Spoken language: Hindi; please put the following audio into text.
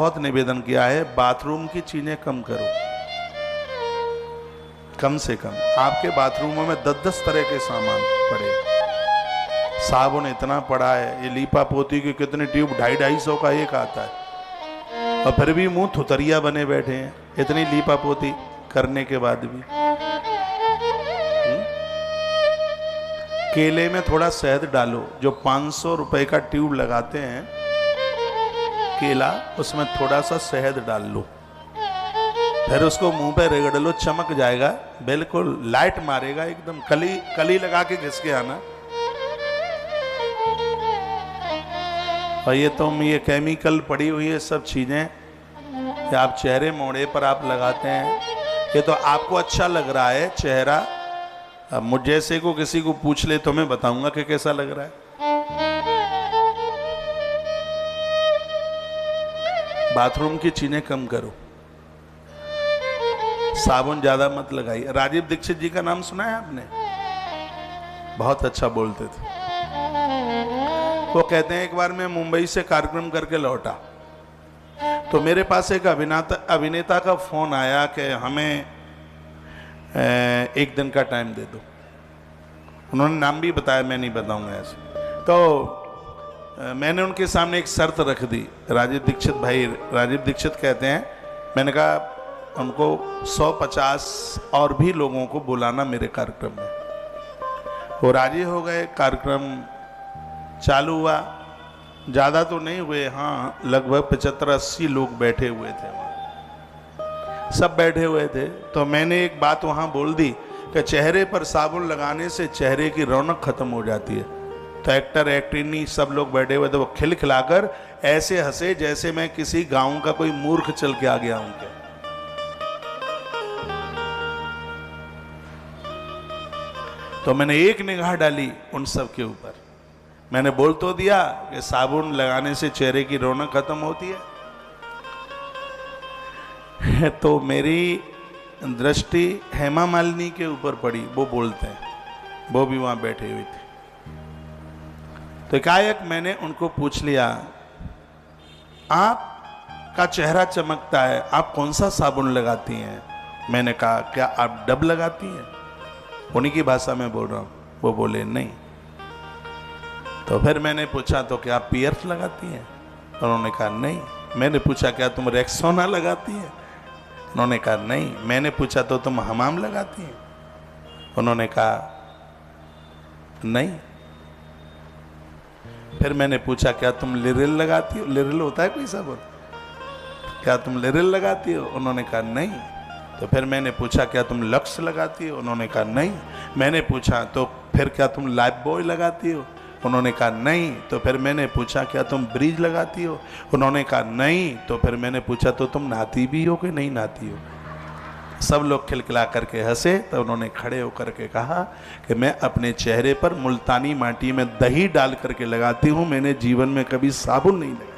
बहुत निवेदन किया है, बाथरूम की चीजें कम करो, कम से कम। आपके बाथरूमों में 10-10 तरह के सामान पड़े, साबुन इतना पड़ा है, ये लीपा पोती की कितनी ट्यूब 250-250 का एक आता है, और फिर भी मुंह थुतरिया बने बैठे हैं इतनी लीपा पोती करने के बाद भी। केले में थोड़ा शहद डालो, जो 500 रुपए का ट्यूब लगाते हैं केला, उसमें थोड़ा सा शहद डाल लो, फिर उसको मुंह पे रगड़ लो, चमक जाएगा, बिल्कुल लाइट मारेगा एकदम। कली लगा के घिस के आना। और ये केमिकल पड़ी हुई है सब चीजें, ये आप चेहरे मोड़े पर आप लगाते हैं, ये तो आपको अच्छा लग रहा है चेहरा। अब मुझ जैसे को किसी को पूछ ले तो मैं बताऊंगा कि कैसा लग रहा है। बाथरूम की चीजें कम करो, साबुन ज्यादा मत लगाइए। राजीव दीक्षित जी का नाम सुना है आपने? बहुत अच्छा बोलते थे। वो कहते हैं एक बार मैं मुंबई से कार्यक्रम करके लौटा तो मेरे पास एक अभिनेता का फोन आया कि हमें एक दिन का टाइम दे दो। उन्होंने नाम भी बताया, मैं नहीं बताऊंगा ऐसे। तो मैंने उनके सामने एक शर्त रख दी। राजीव दीक्षित कहते हैं, मैंने कहा उनको 150 और भी लोगों को बुलाना मेरे कार्यक्रम में। वो राजी हो गए, कार्यक्रम चालू हुआ। ज़्यादा तो नहीं हुए, हाँ लगभग 75-80 लोग बैठे हुए थे वहाँ, सब बैठे हुए थे। तो मैंने एक बात वहाँ बोल दी कि चेहरे पर साबुन लगाने से चेहरे की रौनक खत्म हो जाती है। तो एक्टर एक्ट्रेनी सब लोग बैठे हुए थे, वो खिलखिलाकर ऐसे हंसे जैसे मैं किसी गांव का कोई मूर्ख चल के आ गया हूं क्या। तो मैंने एक निगाह डाली उन सब के ऊपर, मैंने बोल तो दिया कि साबुन लगाने से चेहरे की रौनक खत्म होती है। तो मेरी दृष्टि हेमा मालिनी के ऊपर पड़ी, वो बोलते हैं, वो भी वहां बैठे हुए थे। तो एकाएक मैंने उनको पूछ लिया, आपका चेहरा चमकता है, आप कौन सा साबुन लगाती हैं? मैंने कहा क्या आप डब लगाती हैं? उन्हीं की भाषा में बोल रहा हूं। वो बोले नहीं। तो फिर मैंने पूछा तो क्या आप पियर्स लगाती हैं? उन्होंने कहा नहीं। मैंने पूछा क्या तुम रेक्सोना लगाती हैं? उन्होंने कहा नहीं। मैंने पूछा तो तुम हमाम लगाती हैं? उन्होंने कहा नहीं। फिर मैंने पूछा क्या तुम लिरिल लगाती हो? लिरिल होता है कोई साबुन, क्या तुम लिरिल लगाती हो? उन्होंने कहा नहीं। तो फिर मैंने पूछा क्या तुम लक्स लगाती हो? उन्होंने कहा नहीं। मैंने पूछा तो फिर क्या तुम लाइफ बॉय लगाती हो? उन्होंने कहा नहीं। तो फिर मैंने पूछा क्या तुम ब्रीज लगाती हो? उन्होंने कहा नहीं। तो फिर मैंने पूछा तो तुम नहाती भी हो कि नहीं नहाती हो? सब लोग खिलखिला करके हंसे। तो उन्होंने खड़े होकर के कहा कि मैं अपने चेहरे पर मुल्तानी माटी में दही डाल करके लगाती हूँ, मैंने जीवन में कभी साबुन नहीं लगाया।